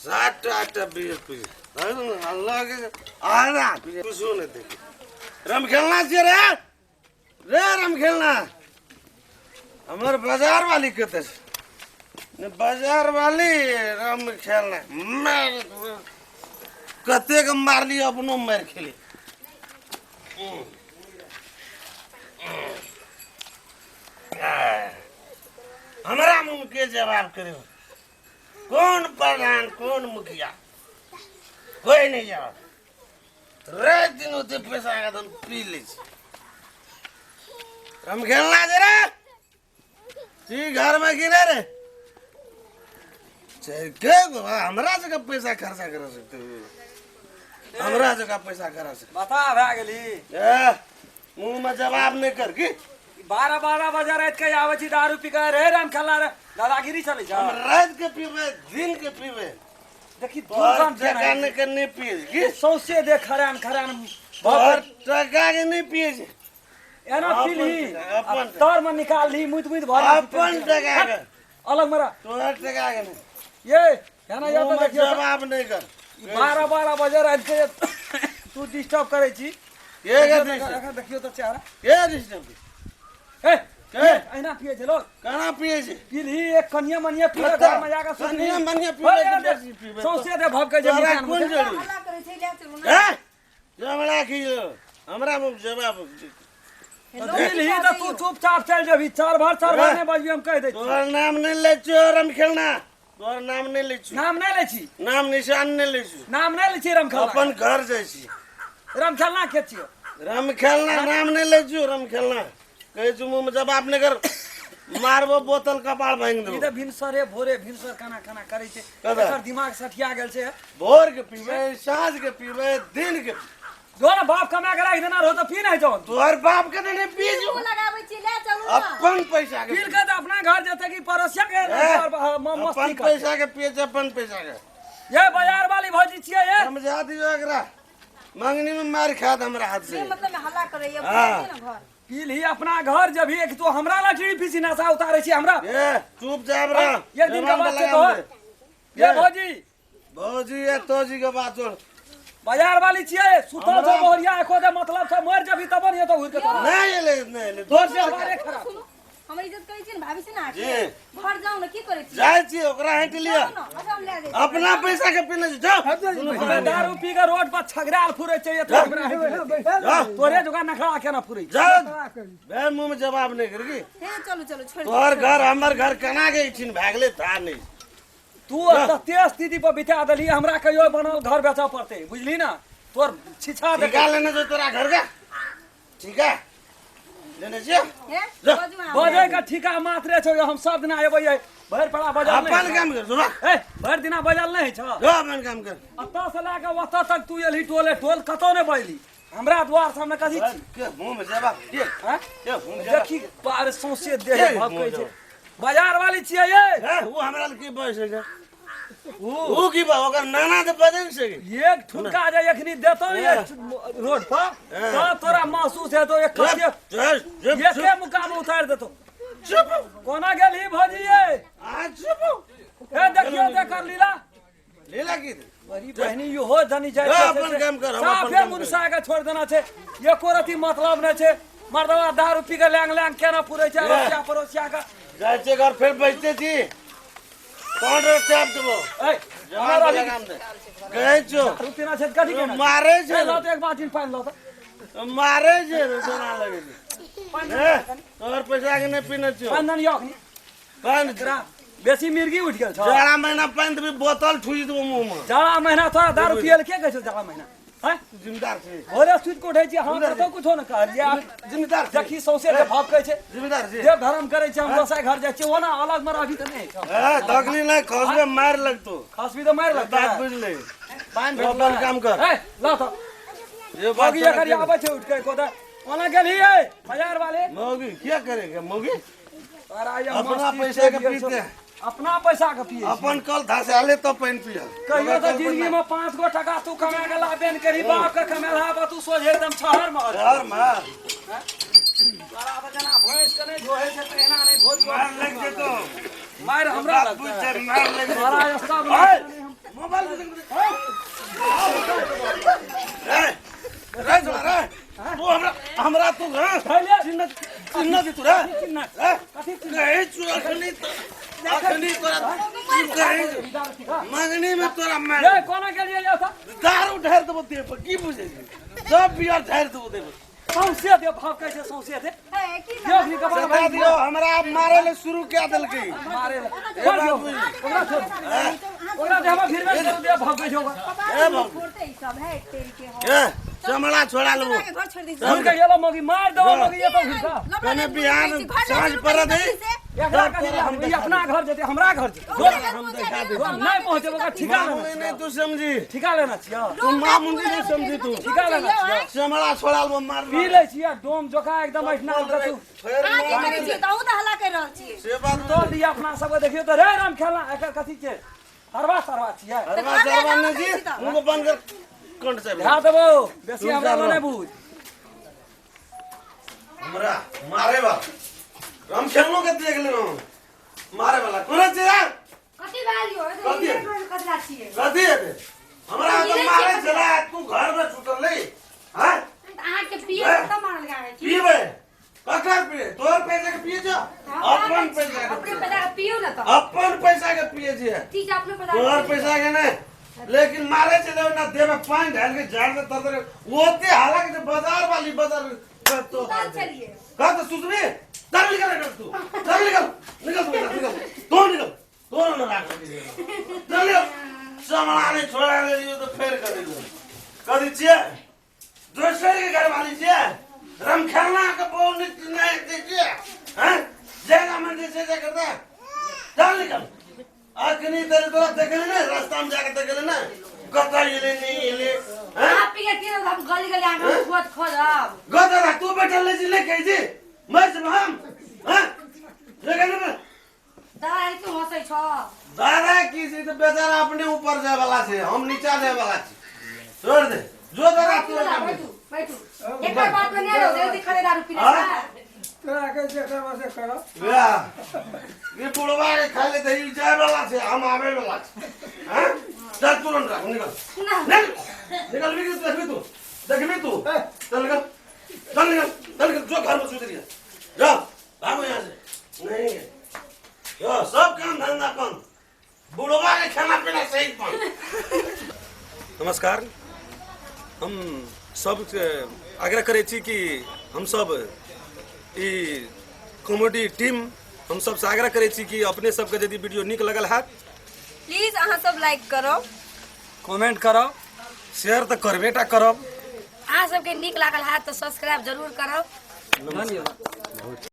60 आटा 20 पीस अल्लाह के आना कुछ नहीं देखी रम खेलना चाहिए रे रम खेलना हमारे बाजार वाली कहते बाजार वाली रम खेलना मैं कते का मार लिया अपनों मार खेली हमारा मुंह के जवाब करे कौन प्रधान कौन मुखिया कोई नहीं जवाब रात दिन होते पैसा आएगा तो पी लीजिए हम खेलना जरा ठीक घर में गिरे रे हमरा जगह पैसा खर्चा कर सकते हो हमरा जगह पैसा करा सकते बता भए गेली मुंह में जवाब नहीं कर की 12 बजे रात के आवे छी दारू पी के रे राम खेला रे दादागिरी चले जा हम रात के पीवे दिन के पीवे देखी बहुत टका ने के नहीं पिए की सौसे दे खरान बहुत टका के नहीं पिए एना पीली तोर में निकाल ली मुत भर अपन टका के अलग मरा तोहर टका के नहीं ये एना या तो देखियो जवाब नहीं कर 12 बजे रात के तू डिस्टर्ब करे छी ये देखियो तो चेहरा ये डिस्टर्ब ए ऐना पिए छे लोग कहां पिए छे पीली एक कन्या मनिया पिए घर में जाके कन्या मनिया पिए सौसे दे भग के जमी कौन जड़ी हल्ला करे छे ले चलू ना जमला खियो हमरा मुंह जवाब पीली तो तू चुपचाप चल जबी 4 बार ने बजबी हम कह दे तोर नाम नहीं ले चोरम खेलना तोर नाम नहीं ले छी नाम नहीं ले छी नाम निशान नहीं ले छी नाम नहीं ले छी रम खेलना अपन घर जाय छी रम खेलना के छियो रम खेलना नाम नहीं ले छी रम खेलना कहे छु मुंह में जवाब नहीं कर मारबो बोतल कपाड़ भांग दो ई त भिनसरे भोरे भिनसर खाना करे छे एकर दिमाग सठिया गेल छे भोर के पीवे साँझ के पीवे दिन के जो ना बाप कमा के राख देना रहो तो पी नहीं जाओ तोहर बाप के नहीं पी जो लगाबै छी ले चलू अपन पैसा के पी के तो अपना घर जते की परोसिया के मस्ती अपन पैसा के पिए छे अपन पैसा के ये बाजार वाली भौजी छिए ये समझा दियो एकरा मांगनी में मार खात हमरा हाथ से मतलब हल्ला करे ये ना घर पीली अपना घर जब एक तो हमरा लाठी पीसी नासा उतारे छी हमरा ये चुपचाप रह ये दिन का बात छे तो ये भौजी ये तोजी के बात छोड़ बाजार वाली छिए सुतल छ बोरिया एको दे मतलब छ मर जबी तब ये तो हुर के नहीं ले दोस्त हमारे खराब हमर इज्जत करै छी भाभी से ना जी घर जाऊ ना की करै छी जाय छी ओकरा हट लिया अपना पैसा के पीने जाओ दारू पी के रोड पर छगराल फुरे चाहिए तोरे जगह नखरा के ना फुरे जाओ बे मुंह में जवाब नहीं करगी चलो छोड़ तोहर घर हमर घर कना गई छिन भागले था नहीं तू ते स्थिति पर बिता दली हमरा कहियो बनल घर बेचा पड़ते बुझली ना तोर छिछा दे ठिका लेने जो तोरा घर का ठीक है लेने छिए बजे का ठिका मात्र छो हम सब दिन आबे भर पड़ा बजल नहीं अपन काम कर जो ए भर दिना बजल नहीं छ जो अपन काम कर अत्ता से लाके वत्ता तक तू एली टोल कतो ने बजली हमरा द्वार सामने कथि छी के मुंह में जवाब के हैं के मुंह में देखी पार सौसे दे भाग कहै छै बाजार वाली छिए ये वो हमरा की बस है वो की बा ओकर नाना दे बजन से एक ठुमका जे एखनी देतो ये रोड पर तो तोरा महसूस है तो एक कते ये के मुकाम उतार देतो चुप कोना गेली भौजी ये आ चुप ए देखियो ते कर लीला की बड़ी बहनी यो हो धनी जाय अपन काम कर हम अपन साफे मुनसा के छोड़ देना छे ये कोरती मतलब न छे मर्दवा दारू पी के लैंग केना पुरै छे रोसिया परोसिया का जाय छे घर फिर बचते छी कौन रे चाप देबो ए हमारा काम दे कहै छो रुपया छे कथि के मारे छे लो तो एक बात इन पान लो तो मारे छे सोना लगे छे तोहर पैसा के नहीं पीने छो पान न योखनी पान जरा बेसी मिर्गी उठ गेल छ जाड़ा महीना पान भी बोतल ठुई देबो मुंह में जाड़ा महीना थोड़ा दारू पियल के कहै छ जाड़ा महीना हैं जिम्मेदार छे भोरे सुत को उठै छी हम कतो कुछो न कहलिए जिम्मेदार देखी सौसे के भाग कहै छै जिम्मेदार छे देव धर्म करै छै हम गोसाई घर जाय छी ओना अलग मरा अभी त नहीं छ दगली नहीं खसबे मार लगतो खसबी तो मार लगता बात बुझ ले पान अपन काम कर ए ला तो ये बात मौगी अगर आवे छे उठ के कोदा ओना गेली ए बाजार वाले मौगी क्या करेगा मौगी तारा ये अपना पैसा के पीते अपना पैसा के पिए अपन कल धसाले तो पानी पिया कहियो तो जिंदगी में 5 गो टका तू कमा के लाबेन करी बाप के कमेला बा तू सोझे एकदम शहर में यार मार तारा बजना भैंस के नहीं धोए से तेना नहीं धोत मार लग जे तो मार हमरा पूछ मार लग तारा सब मोबाइल रे छोड़ा रे तू हमरा तू चिन्ह दे तू रे कहीं चुरा खनी तोरा मांगनी में तोरा मैं ये कोना के लिए था दारू ढेर देबो दे पर की बुझे सब बियर ढेर देबो दे सौंसे दे भाव कैसे सौंसे दे ए, की देख नी कबार बता दियो हमरा मारे ले शुरू क्या देलकै मारे छोड़ दियो ओकरा छोड़ ओकरा दे हम फिर में दे भाव कैसे होगा ए बाबू छोड़ते ही सब है तेरी के हो ए चमड़ा छोड़ा लो के घर छोड़ दी हम के येलो मगी मार दो मगी ये तो फिर कने बिहान सांझ पर दे एकरा का हम ई अपना घर जेते हमरा घर जेते हम देखा दे नहीं पहुंचे ओकरा ठिका लेना नहीं तू समझी ठिका लेना छिया तू मां मुंडी नहीं समझी तू ठिका लेना छिया चमड़ा छोड़ा लो मार पी ले छिया डोम जोका एकदम ऐठना तू फिर आ की करे छी त हल्ला कर रहल छी से बात तो दिया अपना सब देखियो तो रे राम खेलना एकर कथि छै हरवा सरवा छिया हरवा सरवा जी उनको बंद कर कंठ से ध्यान देबो बेसी हमरा नहीं बुझ हमरा मारे बा हम खेलनो के देख लेनो मारे वाला कोन छै यार कथि वाली हो कथी? कतला छी कथी है हमरा तो मारे चला तू घर में छूटल ले हां आ के पिए त मारल गाय छी पीबे ककर पिए तोर पैसा के पिए जा अपन पैसा अपने के पैसा के पियो ना त अपन पैसा के पिए जे ठीक है अपने पैसा तोर पैसा के नहीं लेकिन मारे चले ना देह में पानी ढाल के झाड़ दे तर ओते हालांकि बाजार वाली बाजार तो चल चलिए का तो सुसरी चल निकल तू चल निकल तो निकल तो ना राख चल सामान नहीं छोड़ा ले तो फिर कर दे कदी छे दूसरे के घर वाली छे रम खेलना का बोल नहीं दीजिए हैं जगह में जैसे करता चल निकल आखनी तेरे तो देख ले रास्ता में जाके देख ले ना गता ये नहीं ले हैं आप पी के तीन हम गली गली आमे खोद खोदब गता तू बैठल ले जी ले कह जी मैं सब हम हैं लेकिन दाई तू हंसै छ दादा की से तो बेचारा अपने ऊपर जाए वाला से हम नीचा जाए वाला छी छोड़ दे जो दादा तू बैठू बैठू एक बार बात में नहीं रहो जल्दी खड़े दारू पीने का तोरा के जेकर वासे करो या ये बुढ़वा के खा ले दही जाए वाला से हम आवे वाला छी हैं चल तुरंत रख निकल ना निकल भी तू चल निकल जो घर में सुधर गया जा भागो यहाँ से नहीं यो सब काम धंधा बंद बुढ़वा के खाना पीना सही बंद नमस्कार हम सब आग्रह करे छी कि हम सब ई कॉमेडी टीम हम सब से आग्रह करे छी कि अपने सबके यदि वीडियो निक लगल है प्लीज अहाँ सब लाइक करो कमेंट करो शेयर तो करबेटा करब अहाँ सबके नीक लागल है तो सब्सक्राइब जरूर करो धन्यवाद।